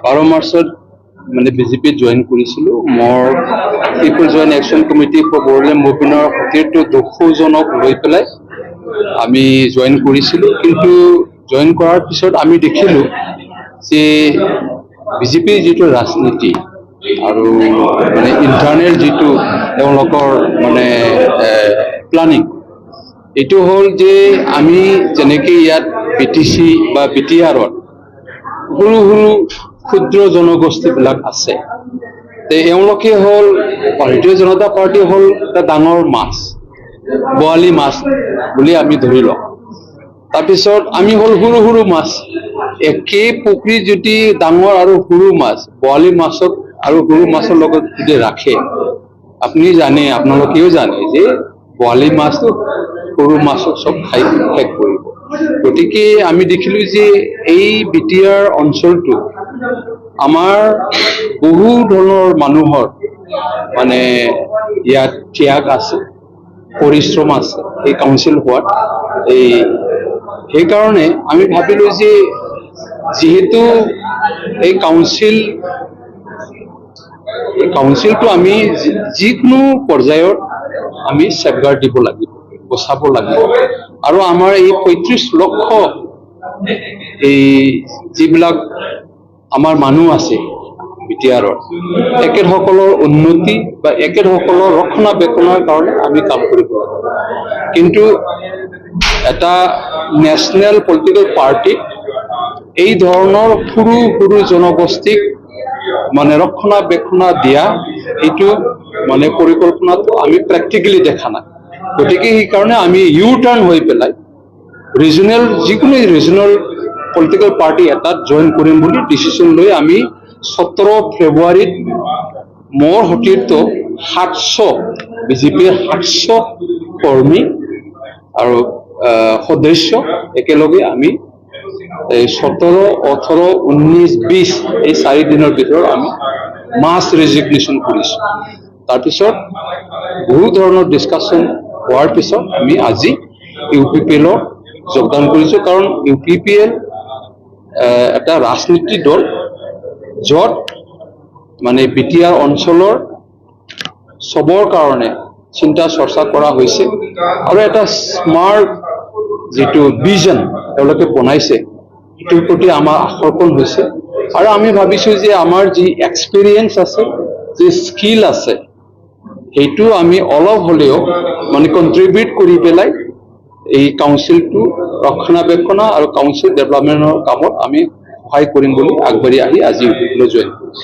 12 মাৰ্চত মানে BJP join কৰিছিলো মোৰ people join action committee for Bodoland মুভমেণ্টৰ সতীৰ্থ 200 জনক লৈ পেলাই আমি জইন কৰিছিলো কিন্তু জইন কৰাৰ পিছত আমি দেখিলো যে বিজেপিৰ যিটো ৰাজনীতি আৰু মানে ইণ্টাৰনেল যিটো তেওঁলোকৰ মানে প্লানিং এইটো হ'ল যে আমি যেনেকে ইয়াত বিটিচি বা বিটিআৰত সৰু সৰু ক্ষুদ্ৰ জনগোষ্ঠীবিলাক আছে তেওঁলোকে হ'ল ভাৰতীয় জনতা পাৰ্টি হ'ল এটা ডাঙৰ মাছ বৰালি মাছ বুলি আমি ধৰি লওঁ তাৰপিছত আমি হ'ল সৰু সৰু মাছ একেই পুখুৰী যদি ডাঙৰ আৰু সৰু মাছ বৰালি মাছক আৰু সৰু মাছৰ লগত যদি ৰাখে আপুনি জানে আপোনালোকেও জানে যে বৰালি মাছটো সৰু মাছক চব খাই শেষ কৰিব গতিকে আমি দেখিলো যে এই বিটিআৰ অঞ্চলটো আমাৰ বহু ধৰণৰ মানুহৰ মানে ইয়াত ত্যাগ আছে পৰিশ্ৰম আছে এই কাউন্সিল হোৱাত সেইকাৰণে আমি ভাবিলো যে যেহেতু এই কাউন্সিলটো আমি যিকোনো পৰ্যায়ত আমি সেফগাৰ্ড দিব লাগিব বচাব লাগিব আৰু আমাৰ এই 35 লক্ষ এই যিবিলাক আমাৰ মানুহ আছে বিটিআৰৰ একেসকলৰ উন্নতি বা একেসকলৰ ৰক্ষণাবেক্ষণৰ কাৰণে আমি কাম কৰিব লাগিব কিন্তু এটা নেশ্যনেল পলিটিকেল পাৰ্টি এই ধৰণৰ সৰু সৰু জনগোষ্ঠীক মানে ৰক্ষণাবেক্ষণ দিয়া এইটো মানে পৰিকল্পনাটো আমি প্ৰেক্টিকেলি দেখা নাই গতিকে সেইকাৰণে আমি ইউ টাৰ্ণ হৈ পেলাই যিকোনো ৰিজনেল পলিটিকেল পাৰ্টি এটাত জইন কৰিম বুলি ডিচিশ্যন লৈ আমি 17 ফেব্ৰুৱাৰীত মোৰ সতীৰ্থ 700 বিজেপিৰ 700 কৰ্মী আৰু সদস্য একেলগে আমি 17, 18, 19, 20 এই 4 দিনৰ ভিতৰত আমি মাছ ৰেজিগনেশ্যন কৰিছো তাৰপিছত বহু ধৰণৰ ডিছকাশ্যন হোৱাৰ পিছত আমি আজি ইউপিপিএলৰ যোগদান কৰিছো কাৰণ ইউপিপিএল এটা ৰাজনীতি দল য'ত মানে বিটিআৰ অঞ্চলৰ সবৰ কাৰণে চিন্তা চৰ্চা কৰা হৈছে আৰু এটা স্মাৰ্ট যিটো ভিজন তেওঁলোকে বনাইছে সেইটোৰ প্ৰতি আমাৰ আকৰ্ষণ হৈছে আৰু আমি ভাবিছো যে আমাৰ যি এক্সপিৰিয়েঞ্চ আছে যি স্কিল আছে সেইটো আমি অলপ হ'লেও মানে কন্ট্ৰিবিউট কৰি পেলাই এই কাউন্সিলটো ৰক্ষণাবেক্ষণ আৰু কাউন্সিল ডেভেলপমেণ্টৰ কামত আমি সহায় কৰিম বুলি আগবাঢ়ি আহি আজি জইন কৰিছো